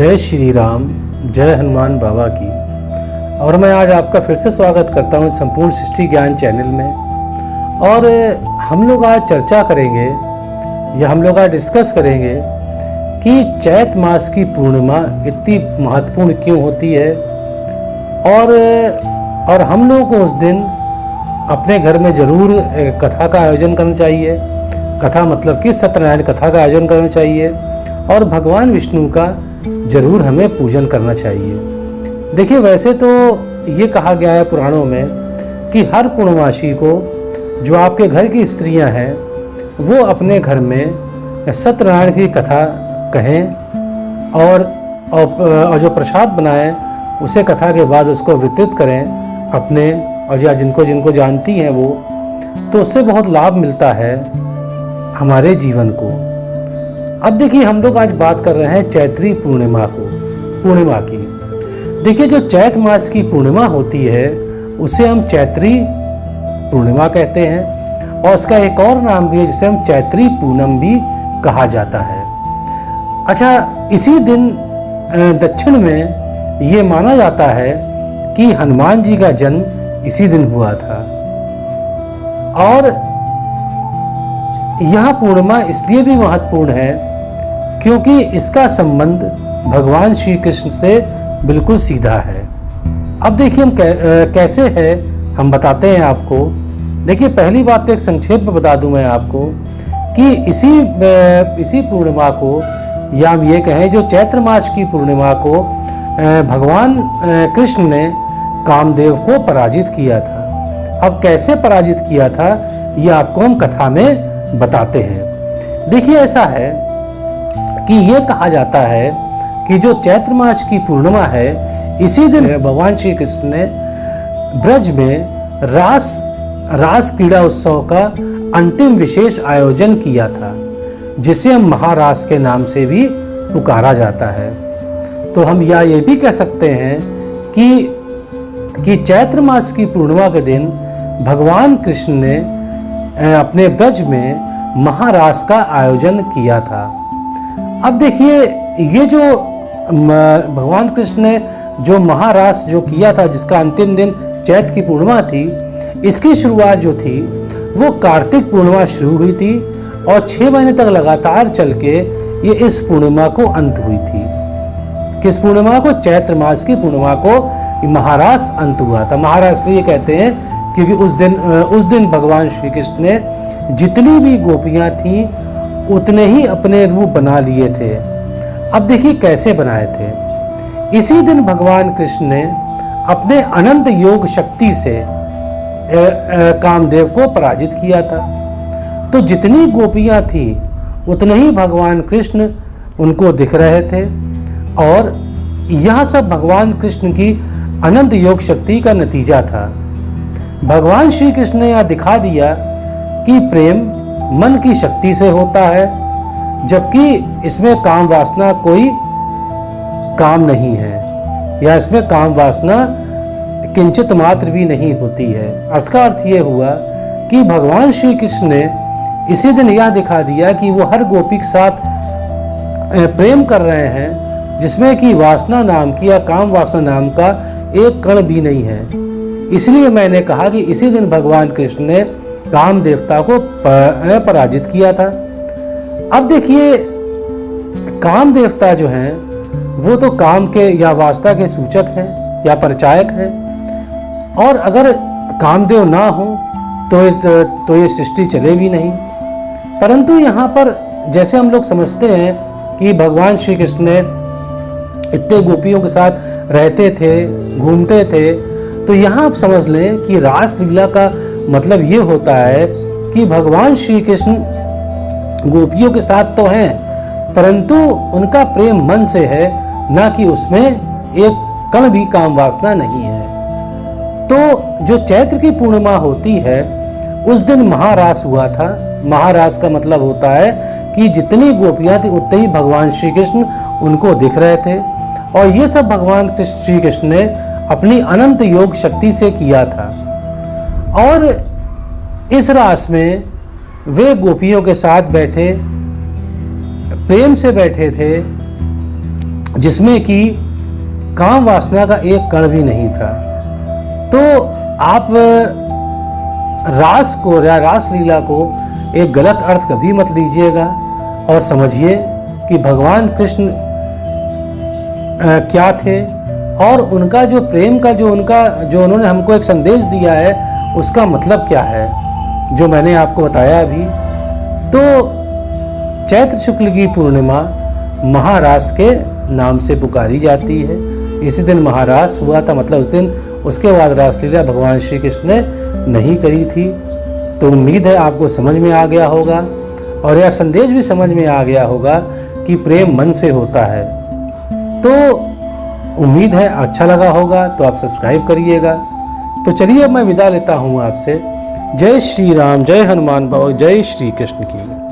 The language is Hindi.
जय श्री राम, जय हनुमान बाबा की। और मैं आज आपका फिर से स्वागत करता हूं संपूर्ण सृष्टि ज्ञान चैनल में। और हम लोग आज चर्चा करेंगे या हम लोग आज डिस्कस करेंगे कि चैत मास की पूर्णिमा इतनी महत्वपूर्ण क्यों होती है। और हम लोगों को उस दिन अपने घर में ज़रूर कथा का आयोजन करना चाहिए। कथा मतलब कि सत्यनारायण कथा का आयोजन करना चाहिए और भगवान विष्णु का जरूर हमें पूजन करना चाहिए। देखिए, वैसे तो ये कहा गया है पुराणों में कि हर पूर्णमासी को जो आपके घर की स्त्रियां हैं वो अपने घर में सत्यनारायण की कथा कहें और जो प्रसाद बनाएं उसे कथा के बाद उसको वितरित करें अपने और या जिनको जानती हैं वो, तो उससे बहुत लाभ मिलता है हमारे जीवन को। अब देखिए, हम लोग आज बात कर रहे हैं चैत्री पूर्णिमा की। देखिए, जो चैत मास की पूर्णिमा होती है उसे हम चैत्री पूर्णिमा कहते हैं और उसका एक और नाम भी है जिसे हम चैत्री पूनम भी कहा जाता है। अच्छा, इसी दिन दक्षिण में ये माना जाता है कि हनुमान जी का जन्म इसी दिन हुआ था। और यह पूर्णिमा इसलिए भी महत्वपूर्ण है क्योंकि इसका संबंध भगवान श्री कृष्ण से बिल्कुल सीधा है। अब देखिए, हम कैसे है हम बताते हैं आपको। देखिए, पहली बात तो एक संक्षेप में बता दूं मैं आपको कि इसी पूर्णिमा को, या हम ये कहें जो चैत्र मास की पूर्णिमा को भगवान कृष्ण ने कामदेव को पराजित किया था। अब कैसे पराजित किया था ये आपको हम कथा में बताते हैं। देखिए, ऐसा है कि ये कहा जाता है कि जो चैत्र मास की पूर्णिमा है इसी दिन भगवान श्री कृष्ण ने ब्रज में रास क्रीड़ा उत्सव का अंतिम विशेष आयोजन किया था, जिसे हम महारास के नाम से भी पुकारा जाता है। तो हम ये भी कह सकते हैं कि चैत्र मास की पूर्णिमा के दिन भगवान कृष्ण ने अपने ब्रज में महारास का आयोजन किया था। अब देखिए, ये जो भगवान कृष्ण ने जो महारास जो किया था, जिसका अंतिम दिन चैत की पूर्णिमा थी, इसकी शुरुआत जो थी वो कार्तिक पूर्णिमा शुरू हुई थी और 6 महीने तक लगातार चल के ये इस पूर्णिमा को अंत हुई थी। किस पूर्णिमा को? चैत्र मास की पूर्णिमा को महारास अंत हुआ था। महारास इसलिए कहते हैं क्योंकि उस दिन भगवान श्री कृष्ण ने जितनी भी गोपियां थीं उतने ही अपने रूप बना लिए थे। अब देखिए कैसे बनाए थे। इसी दिन भगवान कृष्ण ने अपने अनंत योग शक्ति से कामदेव को पराजित किया था। तो जितनी गोपियां थी उतने ही भगवान कृष्ण उनको दिख रहे थे और यह सब भगवान कृष्ण की अनंत योग शक्ति का नतीजा था। भगवान श्री कृष्ण ने यह दिखा दिया कि प्रेम मन की शक्ति से होता है, जबकि इसमें काम वासना कोई काम नहीं है, या इसमें काम वासना किंचित मात्र भी नहीं होती है। अर्थ का अर्थ ये हुआ कि भगवान श्री कृष्ण ने इसी दिन यह दिखा दिया कि वो हर गोपी के साथ प्रेम कर रहे हैं, जिसमें कि वासना नाम की या काम वासना नाम का एक कण भी नहीं है। इसलिए मैंने कहा कि इसी दिन भगवान कृष्ण ने काम देवता को पराजित किया था। अब देखिए, काम देवता जो हैं वो तो काम के या वासना के सूचक हैं या परिचायक हैं, और अगर कामदेव ना हो तो ये सृष्टि चले भी नहीं। परंतु यहाँ पर जैसे हम लोग समझते हैं कि भगवान श्री कृष्ण ने इतने गोपियों के साथ रहते थे, घूमते थे, तो यहाँ आप समझ लें कि रास लीला का मतलब ये होता है कि भगवान श्री कृष्ण गोपियों के साथ तो हैं, परंतु उनका प्रेम मन से है, ना कि उसमें एक कण भी काम वासना नहीं है। तो जो चैत्र की पूर्णिमा होती है उस दिन महारास हुआ था। महारास का मतलब होता है कि जितनी गोपियां थी उतने ही भगवान श्री कृष्ण उनको दिख रहे थे, और ये सब भगवान श्री कृष्ण ने अपनी अनंत योग शक्ति से किया था। और इस रास में वे गोपियों के साथ बैठे, प्रेम से बैठे थे, जिसमें कि काम वासना का एक कण भी नहीं था। तो आप रास को या रास लीला को एक गलत अर्थ कभी मत लीजिएगा और समझिए कि भगवान कृष्ण क्या थे और उनका जो प्रेम का जो उन्होंने हमको एक संदेश दिया है उसका मतलब क्या है, जो मैंने आपको बताया अभी। तो चैत्र शुक्ल की पूर्णिमा महारास के नाम से पुकारी जाती है। इसी दिन महारास हुआ था, मतलब उस दिन उसके बाद रासलीला भगवान श्री कृष्ण ने नहीं करी थी। तो उम्मीद है आपको समझ में आ गया होगा और यह संदेश भी समझ में आ गया होगा कि प्रेम मन से होता है। तो उम्मीद है अच्छा लगा होगा, तो आप सब्सक्राइब करिएगा। तो चलिए अब मैं विदा लेता हूँ आपसे। जय श्री राम, जय हनुमान बाबा, जय श्री कृष्ण की।